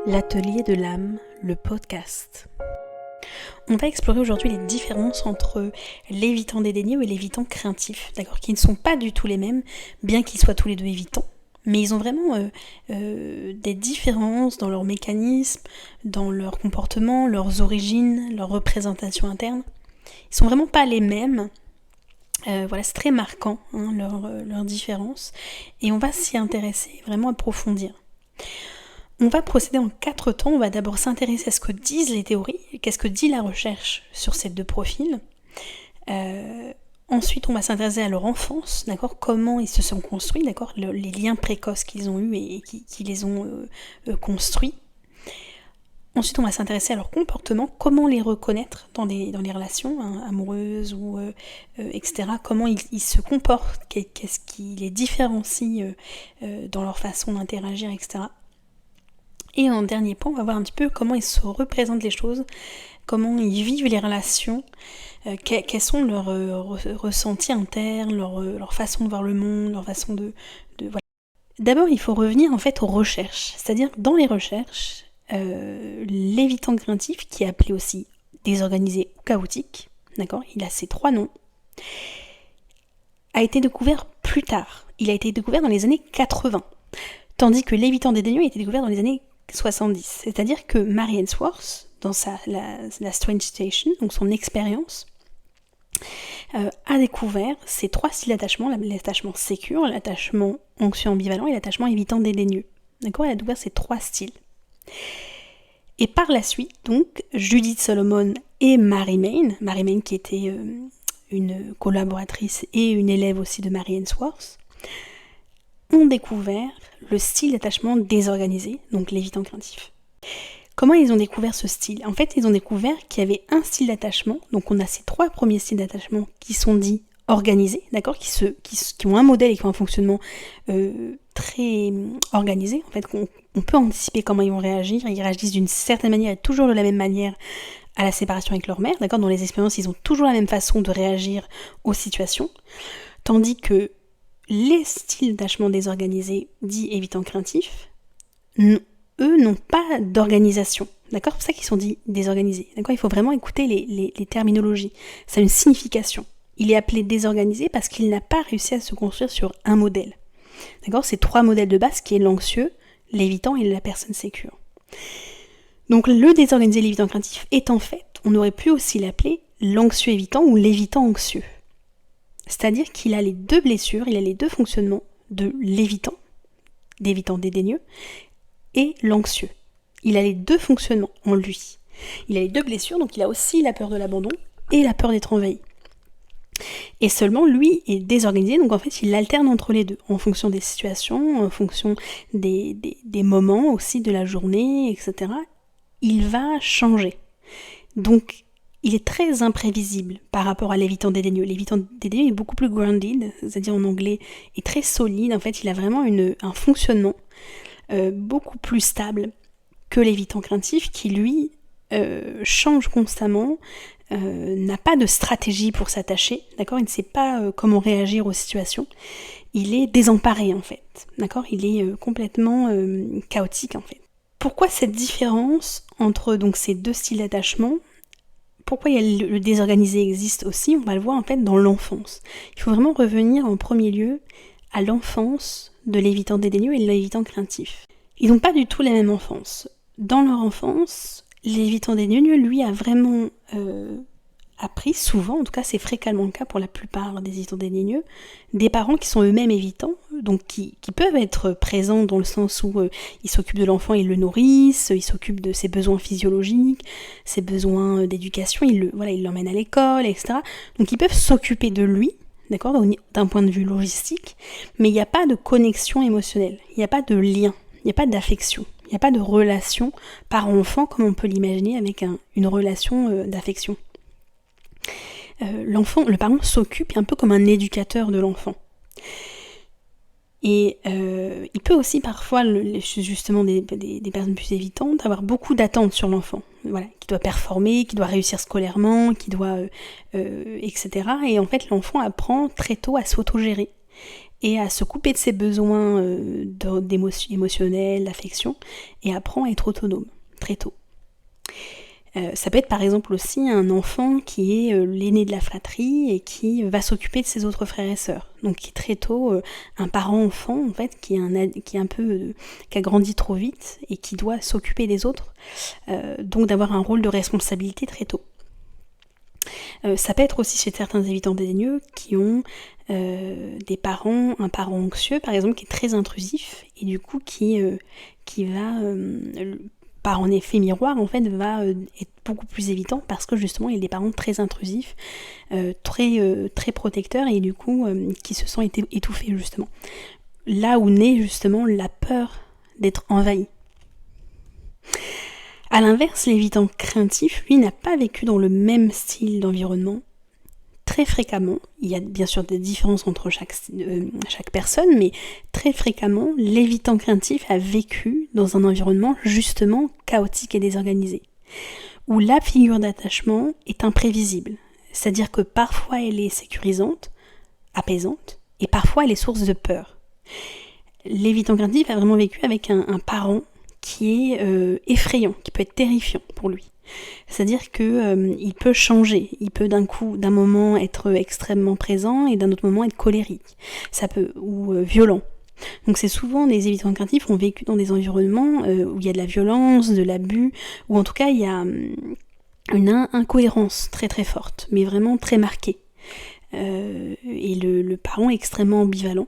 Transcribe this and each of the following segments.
L'atelier de l'âme, le podcast. On va explorer aujourd'hui les différences entre l'évitant dédaigneux et l'évitant craintif, d'accord, qui ne sont pas du tout les mêmes, bien qu'ils soient tous les deux évitants, mais ils ont vraiment des différences dans leur mécanisme, dans leur comportement, leurs origines, leur représentation interne. Ils sont vraiment pas les mêmes. Voilà, c'est très marquant, leur différence, et on va s'y intéresser, vraiment approfondir. On va procéder en 4 temps. On va d'abord s'intéresser à ce que disent les théories, qu'est-ce que dit la recherche sur ces deux profils. Ensuite, on va s'intéresser à leur enfance, d'accord, comment ils se sont construits, d'accord, les liens précoces qu'ils ont eus et qui les ont construits. Ensuite, on va s'intéresser à leur comportement, comment les reconnaître dans les relations amoureuses ou etc. Comment ils se comportent, qu'est-ce qui les différencie dans leur façon d'interagir, etc. Et en dernier point, on va voir un petit peu comment ils se représentent les choses, comment ils vivent les relations, quels sont leurs ressentis internes, leur façon de voir le monde, leur façon de voilà. D'abord, il faut revenir en fait aux recherches, c'est-à-dire dans les recherches, l'évitant craintif, qui est appelé aussi désorganisé ou chaotique, d'accord, il a ces 3 noms, a été découvert plus tard. Il a été découvert dans les années 80, tandis que l'évitant dédaigneux a été découvert dans les années 70. C'est-à-dire que Mary Ainsworth, dans la Strange Station, donc son expérience, a découvert ces 3 styles d'attachement, l'attachement sécure, l'attachement anxieux ambivalent et l'attachement évitant dédaigneux. D'accord, elle a découvert ces 3 styles. Et par la suite, donc, Judith Solomon et Mary Main qui était une collaboratrice et une élève aussi de Mary Ainsworth, ont découvert le style d'attachement désorganisé, donc l'évitant craintif. Comment ils ont découvert ce style ? En fait, ils ont découvert qu'il y avait un style d'attachement, donc on a ces 3 premiers styles d'attachement qui sont dits organisés, d'accord, qui ont un modèle et qui ont un fonctionnement très organisé, en fait, on peut anticiper comment ils vont réagir, ils réagissent d'une certaine manière et toujours de la même manière à la séparation avec leur mère, d'accord, dans les expériences, ils ont toujours la même façon de réagir aux situations, tandis que les styles d'attachement désorganisés, dits évitant craintifs, eux n'ont pas d'organisation. D'accord ? C'est pour ça qu'ils sont dits désorganisés. D'accord ? Il faut vraiment écouter les terminologies. Ça a une signification. Il est appelé désorganisé parce qu'il n'a pas réussi à se construire sur un modèle. D'accord ? C'est 3 modèles de base qui est l'anxieux, l'évitant et la personne sécure. Donc le désorganisé et l'évitant craintif est en fait, on aurait pu aussi l'appeler l'anxieux évitant ou l'évitant anxieux. C'est-à-dire qu'il a les 2 blessures, il a les 2 fonctionnements de l'évitant dédaigneux, et l'anxieux. Il a les 2 fonctionnements en lui. Il a les 2 blessures, donc il a aussi la peur de l'abandon et la peur d'être envahi. Et seulement lui est désorganisé, donc en fait il alterne entre les deux, en fonction des situations, en fonction des moments aussi de la journée, etc. Il va changer. Donc il est très imprévisible par rapport à l'évitant dédaigneux. L'évitant dédaigneux est beaucoup plus grounded, c'est-à-dire en anglais, est très solide. En fait, il a vraiment un fonctionnement beaucoup plus stable que l'évitant craintif qui, lui, change constamment, n'a pas de stratégie pour s'attacher, d'accord ? Il ne sait pas comment réagir aux situations. Il est désemparé, en fait, d'accord ? Il est complètement chaotique, en fait. Pourquoi cette différence entre donc, ces 2 styles d'attachement ? Pourquoi le désorganisé existe aussi ? On va le voir en fait dans l'enfance. Il faut vraiment revenir en premier lieu à l'enfance de l'évitant dédaigneux et de l'évitant craintif. Ils n'ont pas du tout la même enfance. Dans leur enfance, l'évitant dédaigneux, lui, a vraiment appris souvent, en tout cas c'est fréquemment le cas pour la plupart des évitants dédaigneux, des parents qui sont eux-mêmes évitants, donc qui peuvent être présents dans le sens où ils s'occupent de l'enfant, ils le nourrissent, ils s'occupent de ses besoins physiologiques, ses besoins d'éducation, ils l'emmènent à l'école, etc. Donc ils peuvent s'occuper de lui, d'accord, d'un point de vue logistique, mais il n'y a pas de connexion émotionnelle, il n'y a pas de lien, il n'y a pas d'affection, il n'y a pas de relation parent-enfant comme on peut l'imaginer avec une relation d'affection. Le parent s'occupe un peu comme un éducateur de l'enfant. Et il peut aussi parfois, justement des personnes plus évitantes, avoir beaucoup d'attentes sur l'enfant, voilà, qui doit performer, qui doit réussir scolairement, qui doit etc. Et en fait l'enfant apprend très tôt à s'autogérer, et à se couper de ses besoins émotionnels, d'affection, et apprend à être autonome très tôt. Ça peut être par exemple aussi un enfant qui est l'aîné de la fratrie et qui va s'occuper de ses autres frères et sœurs. Donc qui est très tôt un parent-enfant en fait qui a grandi trop vite et qui doit s'occuper des autres, donc d'avoir un rôle de responsabilité très tôt. Ça peut être aussi chez certains évitants dédaigneux qui ont un parent anxieux par exemple qui est très intrusif et du coup qui va par en effet miroir en fait va être beaucoup plus évitant parce que justement il y a des parents très intrusifs, très protecteurs et du coup qui se sentent étouffés justement. Là où naît justement la peur d'être envahi. A l'inverse, l'évitant craintif, lui, n'a pas vécu dans le même style d'environnement. Très fréquemment, il y a bien sûr des différences entre chaque personne, mais très fréquemment, l'évitant craintif a vécu dans un environnement justement chaotique et désorganisé, où la figure d'attachement est imprévisible, c'est-à-dire que parfois elle est sécurisante, apaisante, et parfois elle est source de peur. L'évitant craintif a vraiment vécu avec un parent qui est effrayant, qui peut être terrifiant pour lui. C'est-à-dire que il peut changer, il peut d'un moment être extrêmement présent et d'un autre moment être colérique, ou violent. Donc c'est souvent des évitants craintifs ont vécu dans des environnements où il y a de la violence, de l'abus, ou en tout cas il y a une incohérence très très forte, mais vraiment très marquée. Et le parent est extrêmement ambivalent.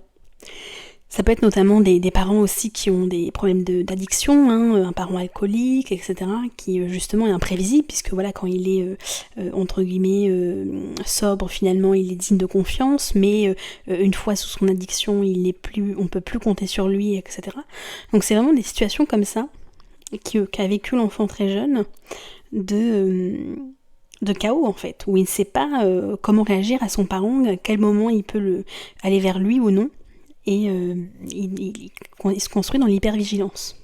Ça peut être notamment des parents aussi qui ont des problèmes d'addiction, un parent alcoolique, etc., qui justement est imprévisible, puisque voilà, quand il est entre guillemets sobre, finalement il est digne de confiance, mais une fois sous son addiction, on peut plus compter sur lui, etc. Donc c'est vraiment des situations comme ça qu'a vécu l'enfant très jeune de chaos en fait, où il ne sait pas comment réagir à son parent, à quel moment il peut aller vers lui ou non. Et il se construit dans l'hypervigilance.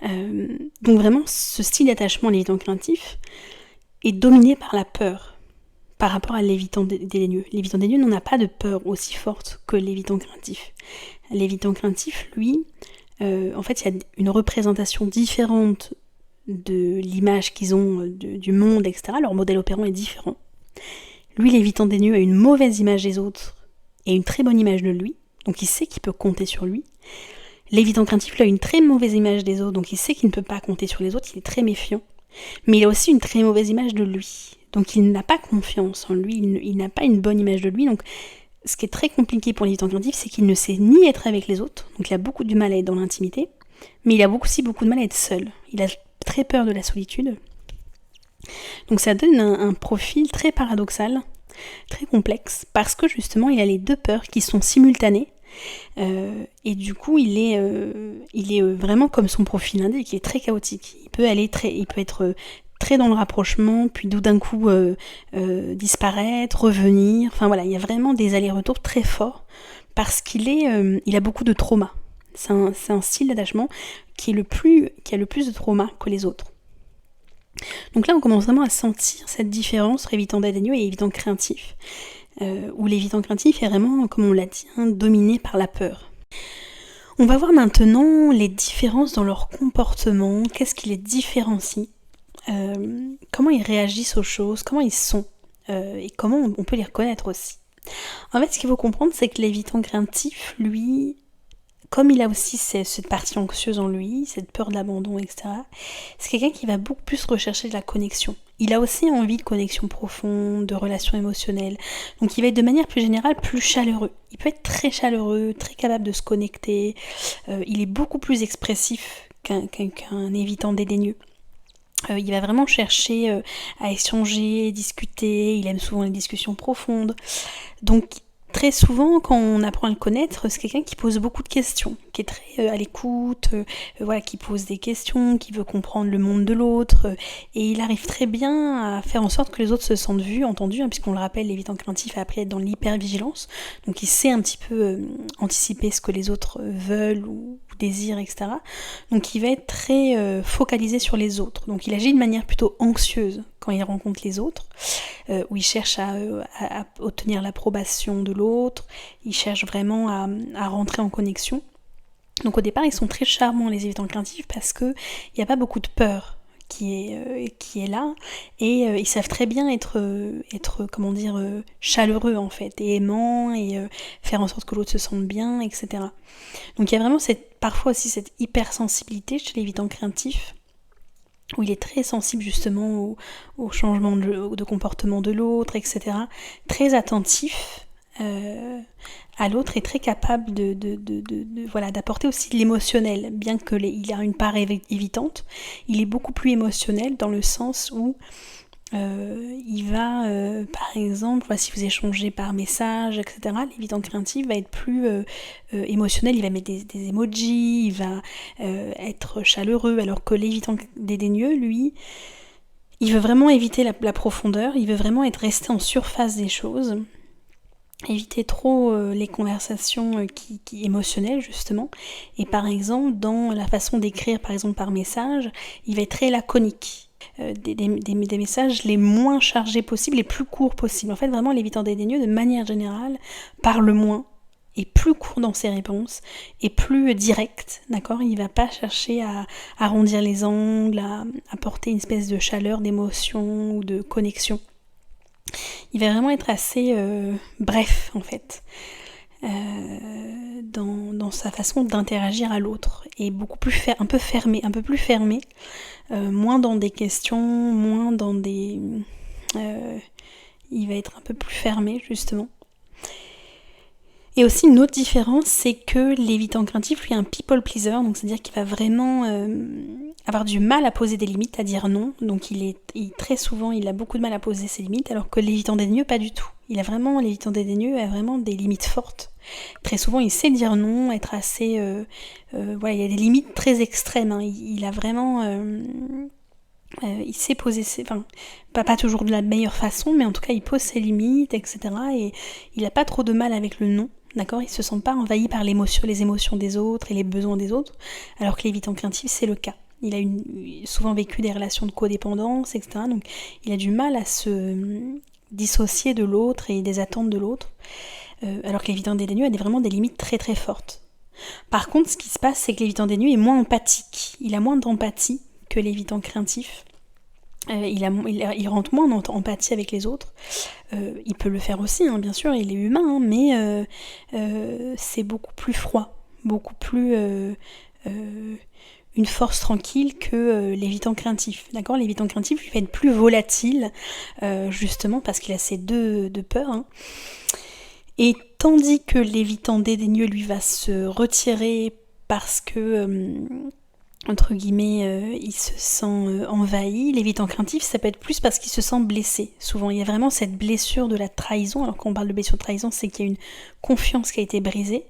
Donc vraiment, ce style d'attachement à l'évitant craintif est dominé par la peur par rapport à l'évitant dédaigneux. L'évitant dédaigneux n'en a pas de peur aussi forte que l'évitant craintif. L'évitant craintif, lui, en fait, il y a une représentation différente de l'image qu'ils ont du monde, etc. Leur modèle opérant est différent. Lui, l'évitant dédaigneux a une mauvaise image des autres et une très bonne image de lui, donc il sait qu'il peut compter sur lui. L'évitant craintif, il a une très mauvaise image des autres, donc il sait qu'il ne peut pas compter sur les autres, il est très méfiant. Mais il a aussi une très mauvaise image de lui, donc il n'a pas confiance en lui, il n'a pas une bonne image de lui, donc ce qui est très compliqué pour l'évitant craintif, c'est qu'il ne sait ni être avec les autres, donc il a beaucoup du mal à être dans l'intimité, mais il a aussi beaucoup de mal à être seul. Il a très peur de la solitude. Donc ça donne un profil très paradoxal, très complexe, parce que justement il a les deux peurs qui sont simultanées, et du coup il est vraiment comme son profil l'indique, il est très chaotique. Il peut être très dans le rapprochement, puis tout d'un coup disparaître, revenir, enfin voilà, il y a vraiment des allers-retours très forts, parce il a beaucoup de trauma. C'est un style d'attachement qui a le plus de trauma que les autres. Donc là, on commence vraiment à sentir cette différence entre évitant dédaigneux et évitant craintif, où l'évitant craintif est vraiment, comme on l'a dit, dominé par la peur. On va voir maintenant les différences dans leur comportement, qu'est-ce qui les différencie, comment ils réagissent aux choses, comment ils sont, et comment on peut les reconnaître aussi. En fait, ce qu'il faut comprendre, c'est que l'évitant craintif, lui, comme il a aussi cette partie anxieuse en lui, cette peur de l'abandon, etc., c'est quelqu'un qui va beaucoup plus rechercher de la connexion. Il a aussi envie de connexion profonde, de relations émotionnelles. Donc il va être de manière plus générale plus chaleureux. Il peut être très chaleureux, très capable de se connecter. Il est beaucoup plus expressif qu'un évitant dédaigneux. Il va vraiment chercher à échanger, discuter. Il aime souvent les discussions profondes. Donc très souvent, quand on apprend à le connaître, c'est quelqu'un qui pose beaucoup de questions, qui est très à l'écoute, qui pose des questions, qui veut comprendre le monde de l'autre, et il arrive très bien à faire en sorte que les autres se sentent vus, entendus, puisqu'on le rappelle, l'évitant craintif a appris à être dans l'hypervigilance, donc il sait un petit peu anticiper ce que les autres veulent ou désirent, etc. Donc il va être très focalisé sur les autres, donc il agit de manière plutôt anxieuse quand il rencontre les autres. où il cherche à obtenir l'approbation de l'autre, il cherche vraiment à rentrer en connexion. Donc au départ, ils sont très charmants, les évitants craintifs, parce qu'il n'y a pas beaucoup de peur qui est là, et ils savent très bien être chaleureux en fait, et aimants, et faire en sorte que l'autre se sente bien, etc. Donc il y a vraiment parfois aussi cette hypersensibilité chez l'évitant craintif, où il est très sensible justement au changement de comportement de l'autre, etc. Très attentif à l'autre, et très capable d'apporter aussi de l'émotionnel, bien qu'il a une part évitante, il est beaucoup plus émotionnel dans le sens où il va, par exemple, si vous échangez par message, etc., l'évitant craintif va être plus émotionnel, il va mettre des emojis, il va être chaleureux, alors que l'évitant dédaigneux, lui, il veut vraiment éviter la profondeur, il veut vraiment resté en surface des choses, éviter trop les conversations qui émotionnelles justement, et par exemple dans la façon d'écrire, par exemple par message, il va être très laconique, des messages les moins chargés possibles, les plus courts possibles. En fait vraiment l'évitant dédaigneux de manière générale parle moins, est plus court dans ses réponses, est plus direct, d'accord. Il va pas chercher à arrondir les angles, à apporter une espèce de chaleur, d'émotion ou de connexion. Il va vraiment être assez bref en fait dans sa façon d'interagir à l'autre, et beaucoup plus un peu plus fermé, moins dans des questions, moins dans des il va être un peu plus fermé justement. Et aussi une autre différence, c'est que l'évitant craintif, lui, est un people pleaser, donc c'est-à-dire qu'il va vraiment avoir du mal à poser des limites, à dire non, donc très souvent il a beaucoup de mal à poser ses limites, alors que l'évitant dédaigneux, pas du tout. L'évitant dédaigneux a vraiment des limites fortes. Très souvent il sait dire non, être assez... il y a des limites très extrêmes, hein. Il a vraiment... il sait poser ses... Enfin, pas toujours de la meilleure façon, mais en tout cas il pose ses limites, etc. Et il n'a pas trop de mal avec le non. D'accord, il se sent pas envahi par les émotions des autres et les besoins des autres, alors que l'évitant craintif, c'est le cas. Il a souvent vécu des relations de codépendance, etc. Donc il a du mal à se dissocier de l'autre et des attentes de l'autre, alors que l'évitant dédaigneux a vraiment des limites très très fortes. Par contre, ce qui se passe, c'est que l'évitant dédaigneux est moins empathique. Il a moins d'empathie que l'évitant craintif. Il rentre moins en empathie avec les autres. Il peut le faire aussi, hein, bien sûr, il est humain, hein, mais c'est beaucoup plus froid, beaucoup plus une force tranquille que l'évitant craintif. D'accord, l'évitant craintif lui va être plus volatile, justement parce qu'il a ces deux peurs. Hein. Et tandis que l'évitant dédaigneux lui va se retirer parce que entre guillemets, il se sent envahi. L'évitant craintif, ça peut être plus parce qu'il se sent blessé. Souvent, il y a vraiment cette blessure de la trahison. Alors quand on parle de blessure de trahison, c'est qu'il y a une confiance qui a été brisée.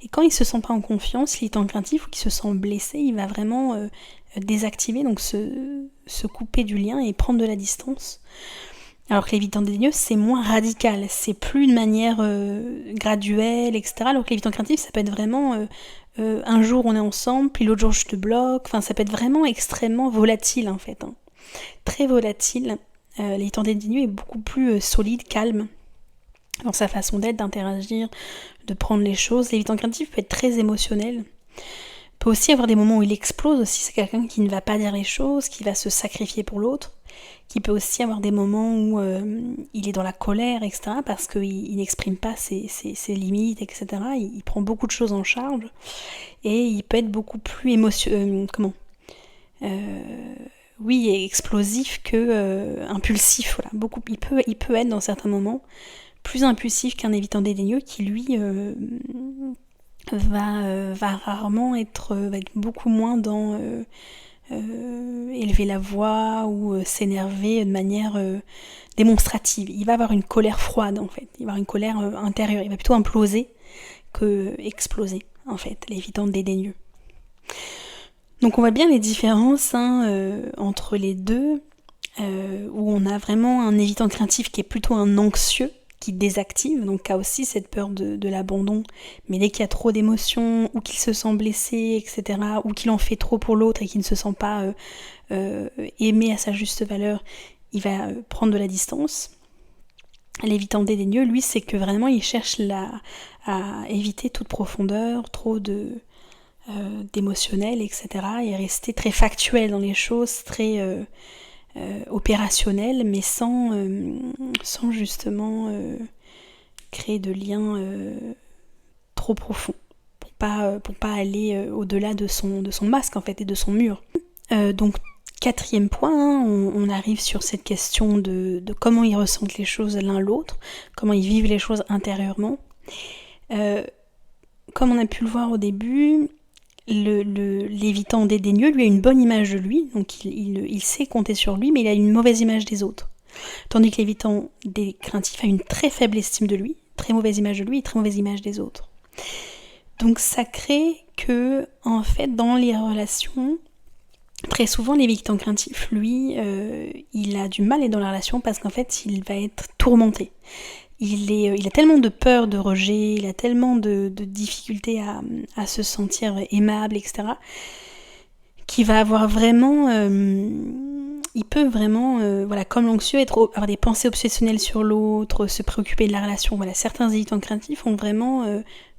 Et quand il se sent pas en confiance, l'évitant craintif, ou qu'il se sent blessé, il va vraiment désactiver, donc se couper du lien et prendre de la distance. Alors que l'évitant dédaigneux, c'est moins radical, c'est plus de manière graduelle, etc. Alors que l'évitant craintif, ça peut être vraiment un jour on est ensemble, puis l'autre jour je te bloque, enfin ça peut être vraiment extrêmement volatile en fait. Hein. Très volatile. L'évitant dédaigneux est beaucoup plus solide, calme dans sa façon d'être, d'interagir, de prendre les choses. L'évitant craintif peut être très émotionnel. Peut aussi avoir des moments où il explose aussi, c'est quelqu'un qui ne va pas dire les choses, qui va se sacrifier pour l'autre, qui peut aussi avoir des moments où il est dans la colère, etc., parce qu'il n'exprime pas ses limites, etc., il prend beaucoup de choses en charge, et il peut être beaucoup plus explosif que impulsif, voilà. Il peut être dans certains moments plus impulsif qu'un évitant dédaigneux qui lui va rarement va être beaucoup moins dans élever la voix ou s'énerver de manière démonstrative. Il va avoir une colère froide en fait, il va avoir une colère intérieure, il va plutôt imploser que exploser en fait, l'évitant dédaigneux. Donc on voit bien les différences entre les deux, où on a vraiment un évitant craintif qui est plutôt un anxieux, qui désactive, donc qui a aussi cette peur de l'abandon, mais dès qu'il y a trop d'émotions, ou qu'il se sent blessé, etc., ou qu'il en fait trop pour l'autre et qu'il ne se sent pas aimé à sa juste valeur, il va prendre de la distance. L'évitant dédaigneux, lui, c'est que vraiment il cherche à éviter toute profondeur, trop d'émotionnel, etc. Et rester très factuel dans les choses, très opérationnel, mais sans justement créer de liens trop profonds, pour pas aller au-delà de son masque en fait et de son mur. Donc 4e point, hein, on arrive sur cette question de comment ils ressentent les choses l'un l'autre, comment ils vivent les choses intérieurement. Comme on a pu le voir au début, l'évitant dédaigneux, lui a une bonne image de lui, donc il sait compter sur lui, mais il a une mauvaise image des autres. Tandis que l'évitant craintif a une très faible estime de lui, très mauvaise image de lui et très mauvaise image des autres. Donc ça crée que, en fait, dans les relations, très souvent l'évitant craintif, lui, il a du mal à être dans la relation parce qu'en fait, il va être tourmenté. Il a tellement de peur de rejet, il a tellement de difficultés à se sentir aimable, etc., qu'il va avoir vraiment... il peut vraiment, comme l'anxieux, avoir des pensées obsessionnelles sur l'autre, se préoccuper de la relation. Voilà, certains évitants craintifs ont vraiment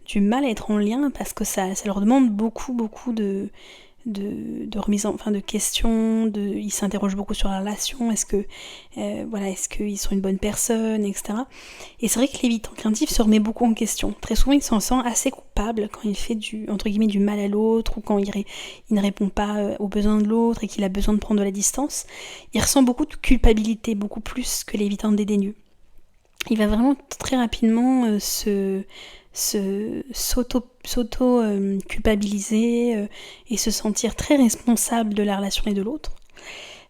du mal à être en lien parce que ça leur demande beaucoup de remise de questions, ils s'interrogent beaucoup sur la relation, est-ce qu'ils sont une bonne personne, etc. Et c'est vrai que l'évitant craintif se remet beaucoup en question. Très souvent, il s'en sent assez coupable quand il fait entre guillemets du mal à l'autre ou quand il ne répond pas aux besoins de l'autre et qu'il a besoin de prendre de la distance. Il ressent beaucoup de culpabilité, beaucoup plus que l'évitant dédaigneux. Il va vraiment très rapidement s'auto-culpabiliser et se sentir très responsable de la relation et de l'autre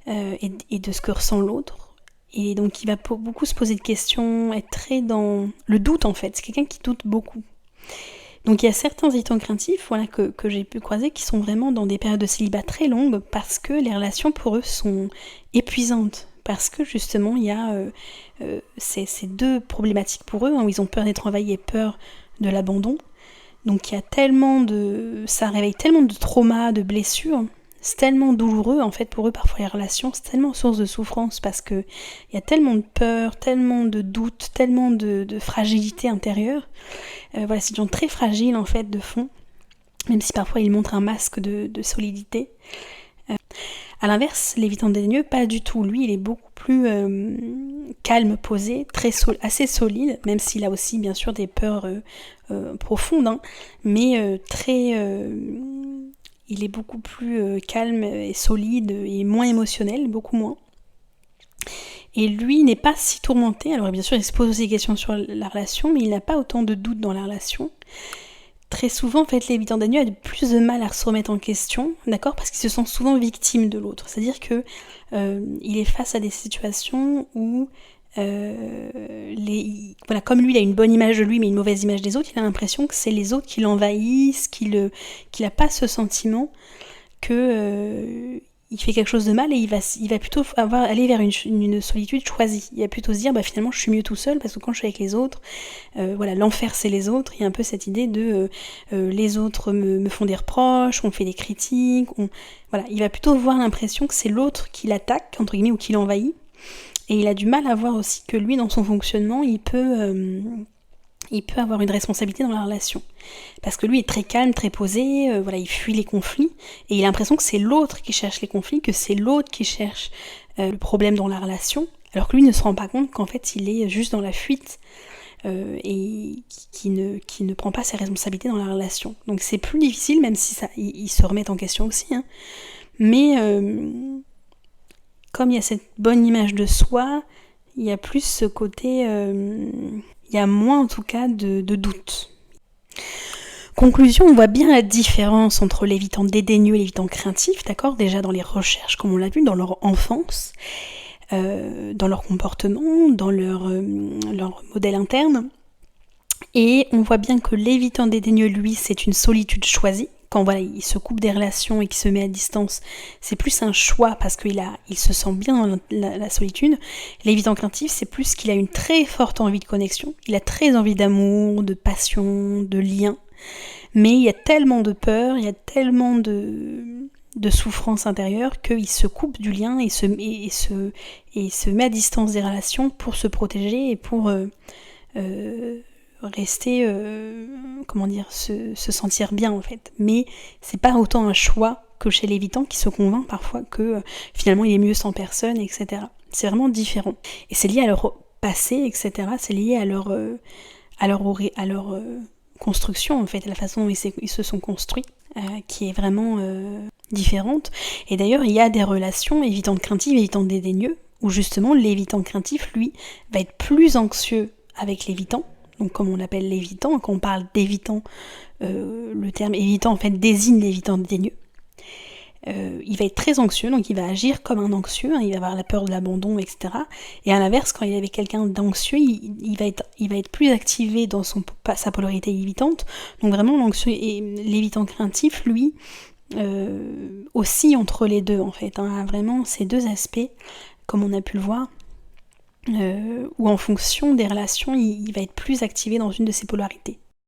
et de ce que ressent l'autre. Et donc il va beaucoup se poser de questions, être très dans le doute en fait. C'est quelqu'un qui doute beaucoup. Donc il y a certains évitants craintifs que j'ai pu croiser qui sont vraiment dans des périodes de célibat très longues parce que les relations pour eux sont épuisantes. Parce que justement il y a ces deux problématiques pour eux, où ils ont peur d'être envahis et peur de l'abandon. Donc il y a ça réveille tellement de traumas, de blessures, c'est tellement douloureux en fait pour eux parfois les relations, c'est tellement source de souffrance parce que il y a tellement de peur, tellement de doute, tellement de fragilité intérieure. C'est des gens très fragiles en fait de fond, même si parfois ils montrent un masque de solidité. A l'inverse, l'évitant dédaigneux, pas du tout. Lui, il est beaucoup plus calme, posé, assez solide, même s'il a aussi bien sûr des peurs profondes, hein, mais il est beaucoup plus calme et solide et moins émotionnel, beaucoup moins. Et lui n'est pas si tourmenté, alors bien sûr il se pose aussi des questions sur la relation, mais il n'a pas autant de doutes dans la relation. Très souvent, en fait, l'évitant dédaigneux a plus de mal à se remettre en question, d'accord, parce qu'il se sent souvent victime de l'autre. C'est-à-dire que il est face à des situations où, comme lui, il a une bonne image de lui, mais une mauvaise image des autres, il a l'impression que c'est les autres qui l'envahissent, qu'il n'a pas ce sentiment que il fait quelque chose de mal et il va plutôt aller vers une solitude choisie. Il va plutôt se dire finalement je suis mieux tout seul parce que quand je suis avec les autres, l'enfer c'est les autres. Il y a un peu cette idée de les autres me font des reproches, on fait des critiques, il va plutôt avoir l'impression que c'est l'autre qui l'attaque entre guillemets ou qui l'envahit. Et il a du mal à voir aussi que lui dans son fonctionnement il peut avoir une responsabilité dans la relation. Parce que lui est très calme, très posé, il fuit les conflits, et il a l'impression que c'est l'autre qui cherche les conflits, que c'est l'autre qui cherche le problème dans la relation, alors que lui ne se rend pas compte qu'en fait il est juste dans la fuite, et qui ne prend pas ses responsabilités dans la relation. Donc c'est plus difficile, même si il se remet en question aussi, hein. Mais comme il y a cette bonne image de soi, il y a plus ce côté... il y a moins en tout cas de doute. Conclusion, on voit bien la différence entre l'évitant dédaigneux et l'évitant craintif, d'accord, déjà dans les recherches, comme on l'a vu, dans leur enfance, dans leur comportement, dans leur modèle interne. Et on voit bien que l'évitant dédaigneux, lui, c'est une solitude choisie. Quand il se coupe des relations et qu'il se met à distance, c'est plus un choix parce qu'il se sent bien dans la solitude. L'évitant craintif, c'est plus qu'il a une très forte envie de connexion, il a très envie d'amour, de passion, de lien, mais il y a tellement de peur, il y a tellement de souffrance intérieure qu'il se coupe du lien et se met à distance des relations pour se protéger et pour rester, se sentir bien en fait. Mais c'est pas autant un choix que chez l'évitant qui se convainc parfois que finalement il est mieux sans personne, etc. C'est vraiment différent. Et c'est lié à leur passé, etc. C'est lié à leur construction en fait, à la façon dont ils se sont construits, qui est vraiment différente. Et d'ailleurs, il y a des relations évitantes craintives, évitantes dédaigneux, où justement l'évitant craintif, lui, va être plus anxieux avec l'évitant. Donc comme on l'appelle l'évitant, quand on parle d'évitant, le terme évitant en fait désigne l'évitant dédaigneux. Il va être très anxieux, donc il va agir comme un anxieux, il va avoir la peur de l'abandon, etc. Et à l'inverse, quand il est avec quelqu'un d'anxieux, il va être plus activé dans sa polarité évitante. Donc vraiment, l'anxieux et l'évitant craintif, lui, oscille entre les deux, en fait. Vraiment, ces deux aspects, comme on a pu le voir, où en fonction des relations, il va être plus activé dans une de ces polarités.